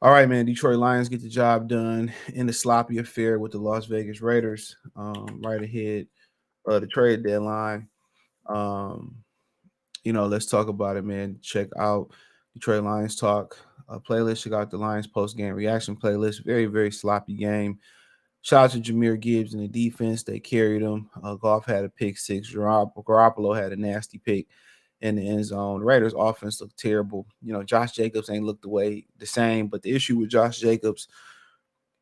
All right, man. Detroit Lions get the job done in the sloppy affair with the Las Vegas Raiders, right ahead of the trade deadline. Um, let's talk about it, man. Check out Detroit Lions Talk playlist. Check out the Lions post game reaction playlist. Very, very sloppy game. Shout out to Jahmyr Gibbs and the defense. They carried him. Goff had a pick six. Garoppolo had a nasty pick in the end zone. The Raiders' offense looked terrible. Josh Jacobs ain't looked the same. But the issue with Josh Jacobs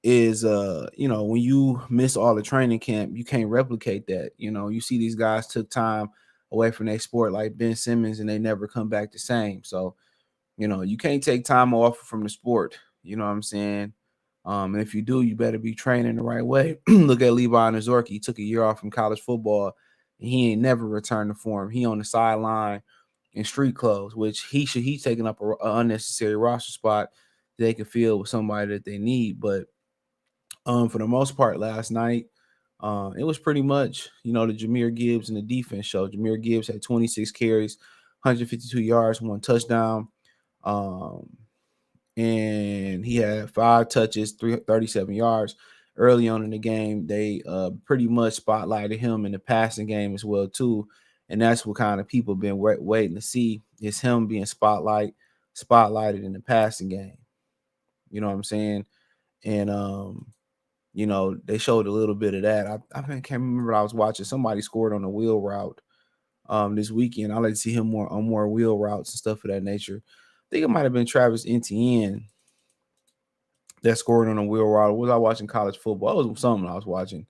is, when you miss all the training camp, you can't replicate that. You see these guys took time away from their sport like Ben Simmons, and they never come back the same. So you can't take time off from the sport. You know what I'm saying? And if you do, you better be training the right way. Look at Levi Nazorki. He took a year off from college football, and he ain't never returned to form. He on the sideline in street clothes, which he's taking up a unnecessary roster spot they can fill with somebody that they need. But for the most part, last night, it was pretty much, the Jahmyr Gibbs and the defense show. Jahmyr Gibbs had 26 carries, 152 yards, 1 touchdown. Um, and he had 5 touches, 37 yards. Early on in the game, they pretty much spotlighted him in the passing game as well too, and that's what kind of people been waiting to see is him being spotlighted in the passing game. You know what I'm saying? And they showed a little bit of that. I can't remember. I was watching somebody scored on a wheel route this weekend. I like to see him more on more wheel routes and stuff of that nature. I think it might have been Travis Etienne that scored on a wheel route. Was I watching college football? It was something I was watching,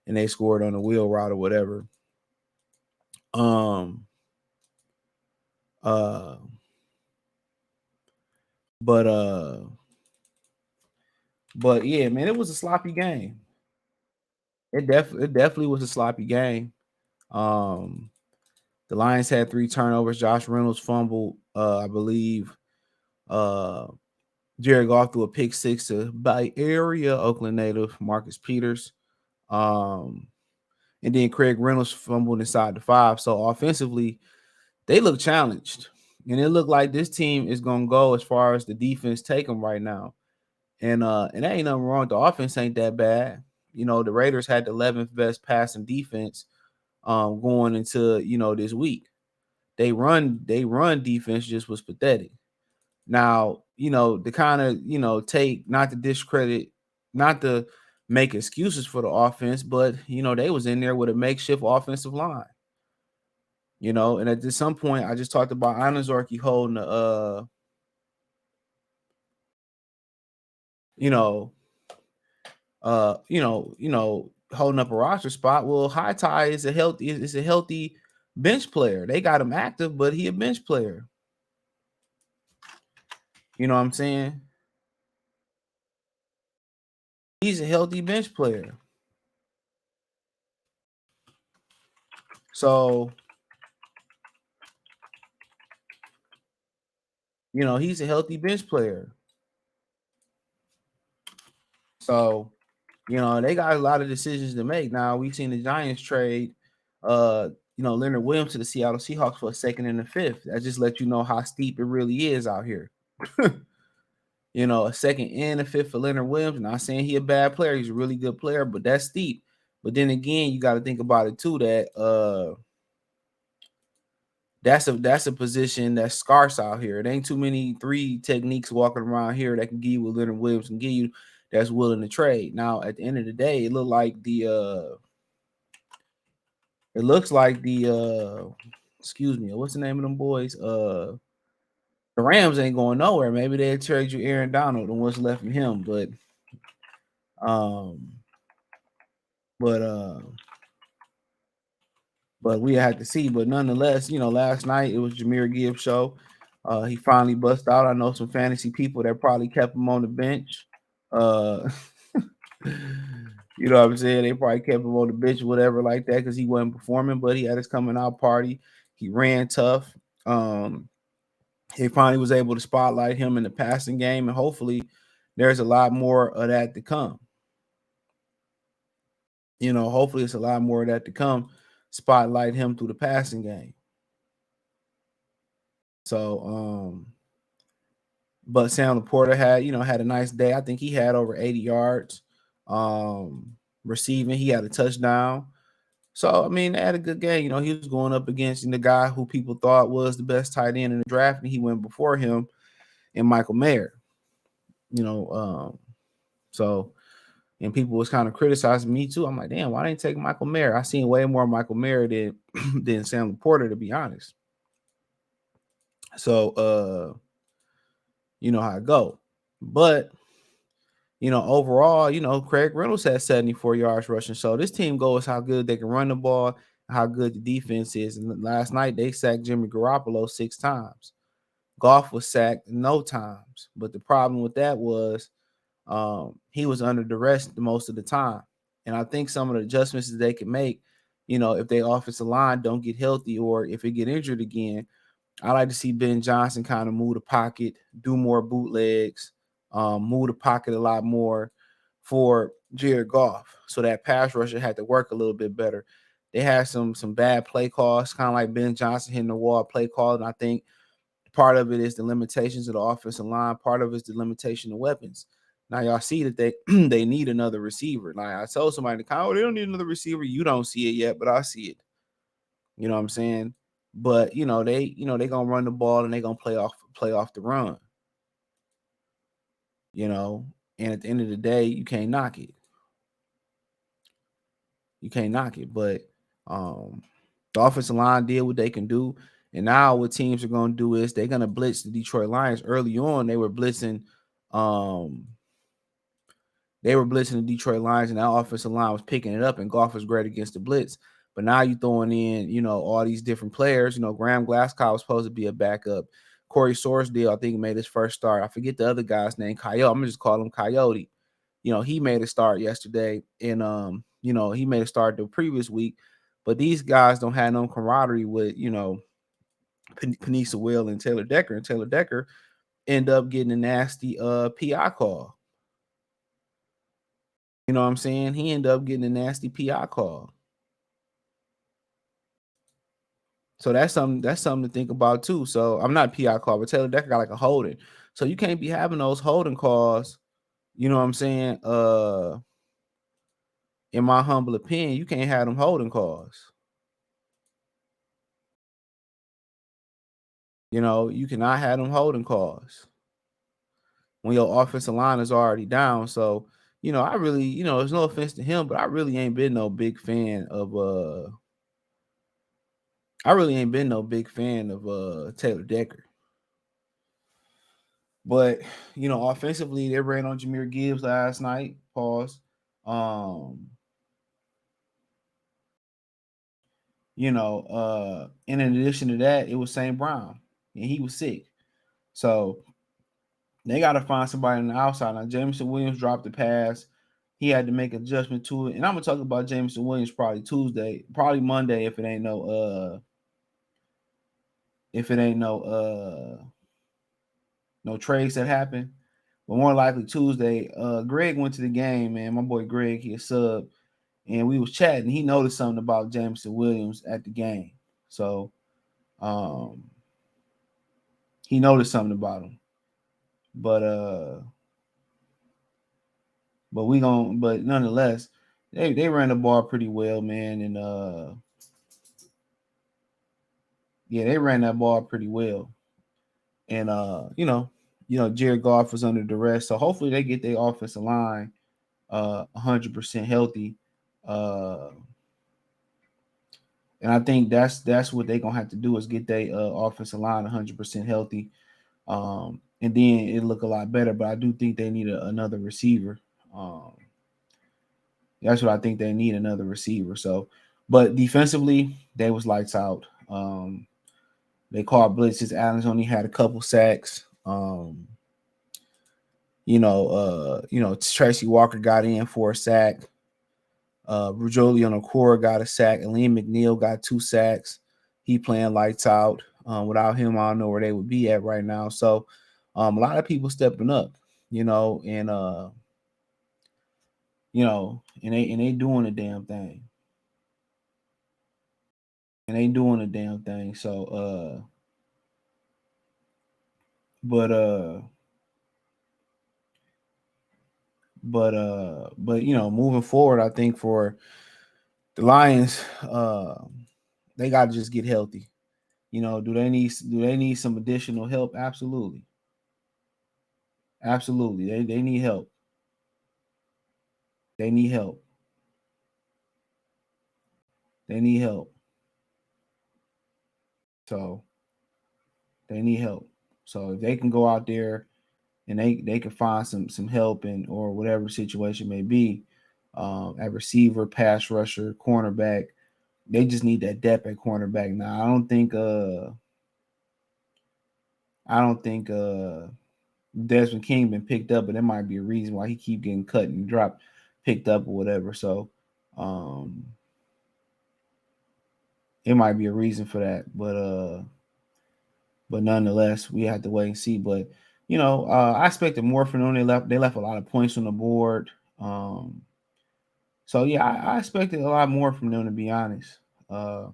and they scored on a wheel route or whatever. Um. Uh. But But yeah, man, it was a sloppy game. It definitely was a sloppy game. Um. The Lions had 3 turnovers. Josh Reynolds fumbled. I believe. Uh. Jared Goff threw a pick six to Bay Area Oakland native Marcus Peters. Um. And then Craig Reynolds fumbled inside the 5. So offensively, they look challenged. And it looked like this team is gonna go as far as the defense take them right now. And there ain't nothing wrong. The offense ain't that bad. The Raiders had the 11th best passing defense going into this week. They run defense just was pathetic. Now, the kind of, take not to discredit, not to make excuses for the offense, but they was in there with a makeshift offensive line. And at some point, I just talked about Anazorki holding the, you know, holding up a roster spot. Well, High Tie is a healthy bench player. They got him active, but he a bench player. You know what I'm saying? He's a healthy bench player. So, he's a healthy bench player. So, they got a lot of decisions to make. Now, we've seen the Giants trade Leonard Williams to the Seattle Seahawks for a second and a fifth. That just lets you know how steep it really is out here. A second and a fifth for Leonard Williams. Not saying he a bad player. He's a really good player, but that's steep. But then again, you got to think about it too, that that's a position that's scarce out here. It ain't too many 3 techniques walking around here that can give you what Leonard Williams can give you that's willing to trade. Now, at the end of the day, it looks like the excuse me, what's the name of them boys? The Rams ain't going nowhere. Maybe they'll trade you Aaron Donald and what's left of him, um but uh but we had to see. But nonetheless, last night it was Jahmyr Gibbs show. He finally bust out. I know some fantasy people that probably kept him on the bench. Uh you know what I'm saying? They probably kept him on the bench, whatever, like that, because he wasn't performing, but he had his coming out party. He ran tough. Um, he finally was able to spotlight him in the passing game, and hopefully there's a lot more of that to come. Hopefully it's a lot more of that to come. Spotlight him through the passing game. So But Sam Laporta had, had a nice day. I think he had over 80 yards receiving. He had a touchdown. So I mean, they had a good game. He was going up against the guy who people thought was the best tight end in the draft, and he went before him, and Michael Mayer. You know, so and people was kind of criticizing me too. I'm like, damn, why didn't take Michael Mayer? I seen way more Michael Mayer than than Sam Laporta, to be honest. So you know how it go. But overall, Craig Reynolds had 74 yards rushing. So this team goes how good they can run the ball, how good the defense is. And last night they sacked Jimmy Garoppolo 6 times. Goff was sacked no times. But the problem with that was he was under duress the most of the time. And I think some of the adjustments that they can make, if their offensive line don't get healthy or if it get injured again, I like to see Ben Johnson kind of move the pocket, do more bootlegs, move the pocket a lot more for Jared Goff. So that pass rusher had to work a little bit better. They had some bad play calls, kind of like Ben Johnson hitting the wall play call. And I think part of it is the limitations of the offensive line. Part of it is the limitation of weapons. Now y'all see that they they need another receiver. Like I told somebody in the comment, they don't need another receiver. You don't see it yet, but I see it. You know what I'm saying? But they gonna run the ball and they gonna play off the run. You know, and at the end of the day, you can't knock it. You can't knock it. But um, the offensive line did what they can do, and now what teams are gonna do is they're gonna blitz the Detroit Lions. Early on, they were blitzing. Um, They were blitzing the Detroit Lions, and that offensive line was picking it up, and Goff was great against the blitz. But now you throwing in, all these different players. Graham Glasgow was supposed to be a backup. Corey Sorsdale, I think, made his first start. I forget the other guy's name, Coyote. I'm gonna just call him Coyote. He made a start yesterday, and he made a start the previous week. But these guys don't have no camaraderie with, Panisa Will and Taylor Decker. And Taylor Decker end up getting a nasty PI call. You know what I'm saying? He ended up getting a nasty PI call. So that's something to think about too. So I'm not PI call, but Taylor Decker got like a holding. So you can't be having those holding calls. You know what I'm saying? In my humble opinion, you can't have them holding calls. You cannot have them holding calls when your offensive line is already down. So, I really, there's no offense to him, but I really ain't been no big fan of Taylor Decker. But offensively, they ran on Jahmyr Gibbs last night. Pause. Um, and in addition to that, it was St. Brown, and he was sick. So they got to find somebody on the outside. Now, Jameson Williams dropped the pass. He had to make an adjustment to it. And I'm gonna talk about Jameson Williams probably Tuesday, probably Monday if it ain't no trades that happen. But more likely Tuesday. Greg went to the game, man. My boy Greg, he a sub, and we was chatting. He noticed something about Jameson Williams at the game. So um he noticed something about him. But but nonetheless, they ran the ball pretty well, man. And yeah, they ran that ball pretty well. And Jared Goff was under duress. So hopefully they get their offensive line 100% healthy. Uh and I think that's what they're gonna have to do is get their offensive line 100% healthy. And then it look a lot better. But I do think they need another receiver. That's what I think they need, another receiver. So, but defensively, they was lights out. They called blitzes. Allen's only had a couple sacks. Tracy Walker got in for a sack. Rujolion Okora got a sack. Aleem McNeil got 2 sacks. He playing lights out. Without him, I don't know where they would be at right now. So, a lot of people stepping up, and and they doing a damn thing. And they doing a damn thing. So, but But moving forward, I think for the Lions, they got to just get healthy. Do they need some additional help? Absolutely, absolutely. They need help. They need help. They need help. So they need help. So if they can go out there and they can find some help in or whatever situation may be, at receiver, pass rusher, cornerback, they just need that depth at cornerback. Now I don't think Desmond King been picked up, but there might be a reason why he keep getting cut and dropped, picked up or whatever. So um it might be a reason for that. But nonetheless, we have to wait and see. But I expected more from them. They left a lot of points on the board. Um so yeah, I expected a lot more from them, to be honest. Uh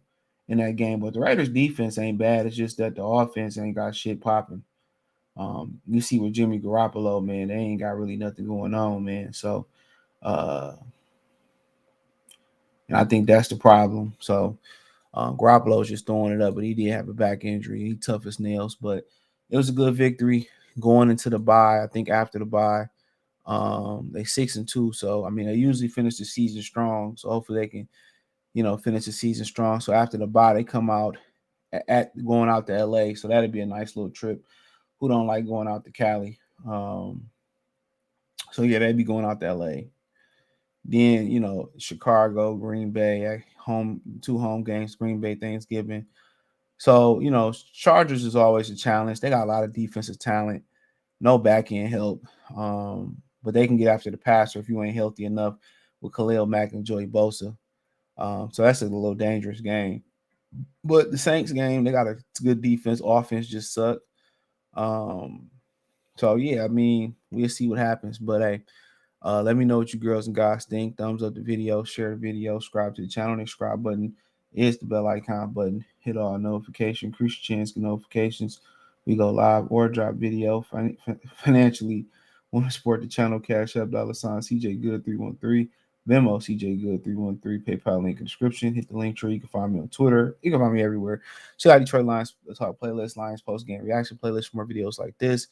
in that game. But the Raiders defense ain't bad. It's just that the offense ain't got shit popping. You see with Jimmy Garoppolo, man, they ain't got really nothing going on, man. So uh and I think that's the problem. So Garoppolo's just throwing it up, but he did have a back injury. He tough as nails, but it was a good victory going into the bye. I think after the bye, they 6-2. So I mean, they usually finish the season strong. So hopefully they can, finish the season strong. So after the bye, they come out at going out to LA. So that'd be a nice little trip. Who don't like going out to Cali? So yeah, they'd be going out to LA. Then Chicago, Green Bay, home 2 home games, Green Bay Thanksgiving. So, Chargers is always a challenge. They got a lot of defensive talent, no back end help. But they can get after the passer if you ain't healthy enough with Khalil Mack and Joey Bosa. So that's a little dangerous game. But the Saints game, they got a good defense. Offense just sucked. Um, so yeah, I mean, we'll see what happens. But hey, let me know what you girls and guys think. Thumbs up the video, share the video, subscribe to the channel. The subscribe button is the bell icon button. Hit all notification, increase your chance, get notifications. We go live or drop video financially. Want to support the channel? Cash App $ CJ Good 313. Venmo CJ Good 313. PayPal link in the description. Hit the link tree. You can find me on Twitter. You can find me everywhere. Check out Detroit Lions Talk playlist, Lions post game reaction playlist for more videos like this.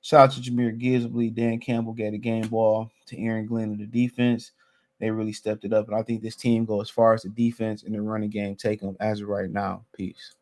Shout out to Jameer Gibbs, Dan Campbell gave a game ball to Aaron Glenn in the defense. They really stepped it up. And I think this team go as far as the defense and the running game take them as of right now. Peace.